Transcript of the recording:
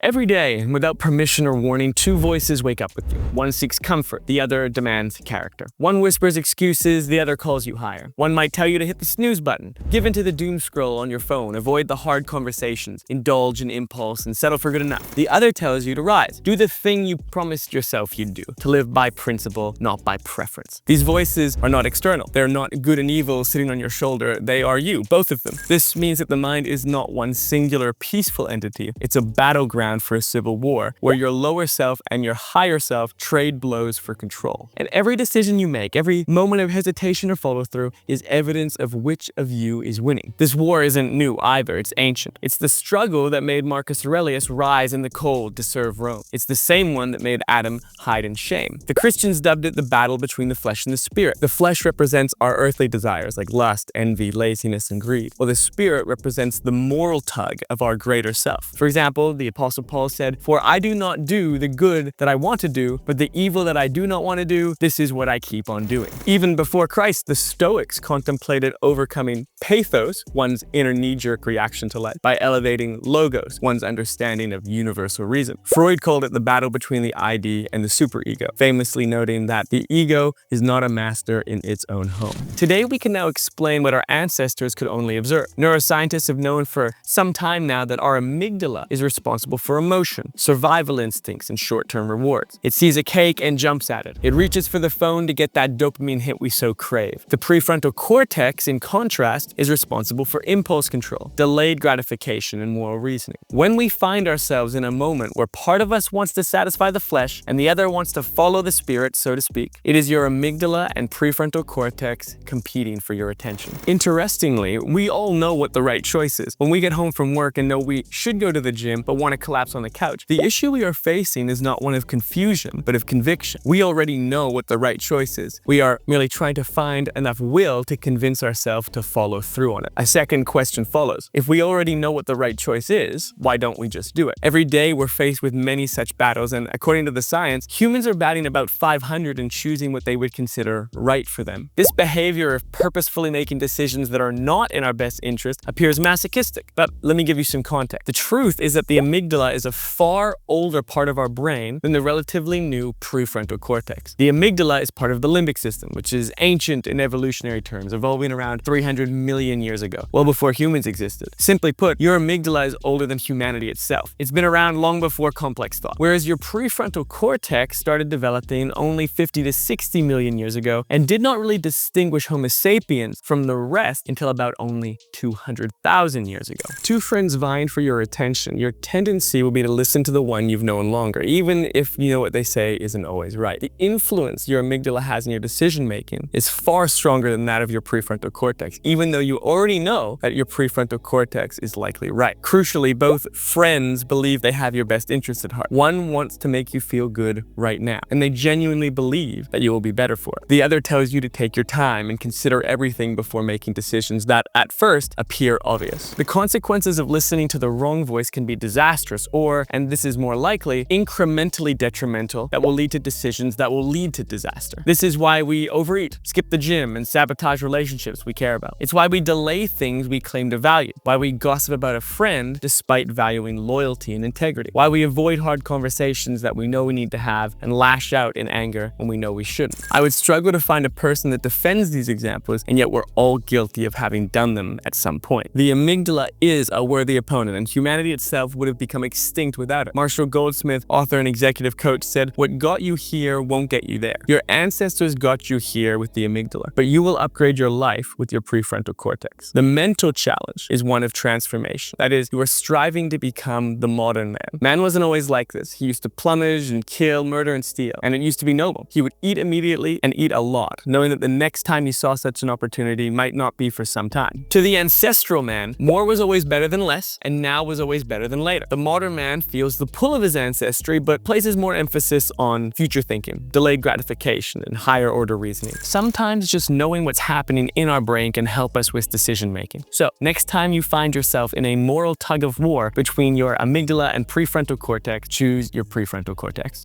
Every day, without permission or warning, two voices wake up with you. One seeks comfort, the other demands character. One whispers excuses, the other calls you higher. One might tell you to hit the snooze button, give in to the doom scroll on your phone, avoid the hard conversations, indulge in impulse, and settle for good enough. The other tells you to rise, do the thing you promised yourself you'd do, to live by principle, not by preference. These voices are not external. They're not good and evil sitting on your shoulder. They are you, both of them. This means that the mind is not one singular peaceful entity. It's a battleground for a civil war, where your lower self and your higher self trade blows for control. And every decision you make, every moment of hesitation or follow-through is evidence of which of you is winning. This war isn't new either, it's ancient. It's the struggle that made Marcus Aurelius rise in the cold to serve Rome. It's the same one that made Adam hide in shame. The Christians dubbed it the battle between the flesh and the spirit. The flesh represents our earthly desires like lust, envy, laziness, and greed, while the spirit represents the moral tug of our greater self. For example, the Apostle Paul said, "For I do not do the good that I want to do, but the evil that I do not want to do, this is what I keep on doing." Even before Christ, the Stoics contemplated overcoming pathos, one's inner knee-jerk reaction to life, by elevating logos, one's understanding of universal reason. Freud called it the battle between the ID and the superego, famously noting that the ego is not a master in its own home. Today, we can now explain what our ancestors could only observe. Neuroscientists have known for some time now that our amygdala is responsible for emotion, survival instincts, and short-term rewards. It sees a cake and jumps at it. It reaches for the phone to get that dopamine hit we so crave. The prefrontal cortex, in contrast, is responsible for impulse control, delayed gratification, and moral reasoning. When we find ourselves in a moment where part of us wants to satisfy the flesh and the other wants to follow the spirit, so to speak, it is your amygdala and prefrontal cortex competing for your attention. Interestingly, we all know what the right choice is. When we get home from work and know we should go to the gym but want to collapse on the couch, the issue we are facing is not one of confusion, but of conviction. We already know what the right choice is. We are merely trying to find enough will to convince ourselves to follow through on it. A second question follows. If we already know what the right choice is, why don't we just do it? Every day we're faced with many such battles, and according to the science, humans are batting about 500 and choosing what they would consider right for them. This behavior of purposefully making decisions that are not in our best interest appears masochistic, but let me give you some context. The truth is that the amygdala is a far older part of our brain than the relatively new prefrontal cortex. The amygdala is part of the limbic system, which is ancient in evolutionary terms, evolving around 300 million years ago, well before humans existed. Simply put, your amygdala is older than humanity itself. It's been around long before complex thought, whereas your prefrontal cortex started developing only 50 to 60 million years ago and did not really distinguish Homo sapiens from the rest until about only 200,000 years ago. Two friends vying for your attention, your tendency will be to listen to the one you've known longer, even if you know what they say isn't always right. The influence your amygdala has in your decision-making is far stronger than that of your prefrontal cortex, even though you already know that your prefrontal cortex is likely right. Crucially, both friends believe they have your best interests at heart. One wants to make you feel good right now, and they genuinely believe that you will be better for it. The other tells you to take your time and consider everything before making decisions that, at first, appear obvious. The consequences of listening to the wrong voice can be disastrous or, and this is more likely, incrementally detrimental that will lead to decisions that will lead to disaster. This is why we overeat, skip the gym, and sabotage relationships we care about. It's why we delay things we claim to value, why we gossip about a friend despite valuing loyalty and integrity, why we avoid hard conversations that we know we need to have and lash out in anger when we know we shouldn't. I would struggle to find a person that defends these examples, and yet we're all guilty of having done them at some point. The amygdala is a worthy opponent, and humanity itself would have become extinct without it. Marshall Goldsmith, author and executive coach, said, "What got you here won't get you there. Your ancestors got you here with the amygdala, but you will upgrade your life with your prefrontal cortex." The mental challenge is one of transformation. That is, you are striving to become the modern man. Man wasn't always like this. He used to plumage and kill, murder and steal, and it used to be noble. He would eat immediately and eat a lot, knowing that the next time he saw such an opportunity might not be for some time. To the ancestral man, more was always better than less, and now was always better than later. The modern man feels the pull of his ancestry, but places more emphasis on future thinking, delayed gratification, and higher order reasoning. Sometimes just knowing what's happening in our brain can help us with decision making. So next time you find yourself in a moral tug of war between your amygdala and prefrontal cortex, choose your prefrontal cortex.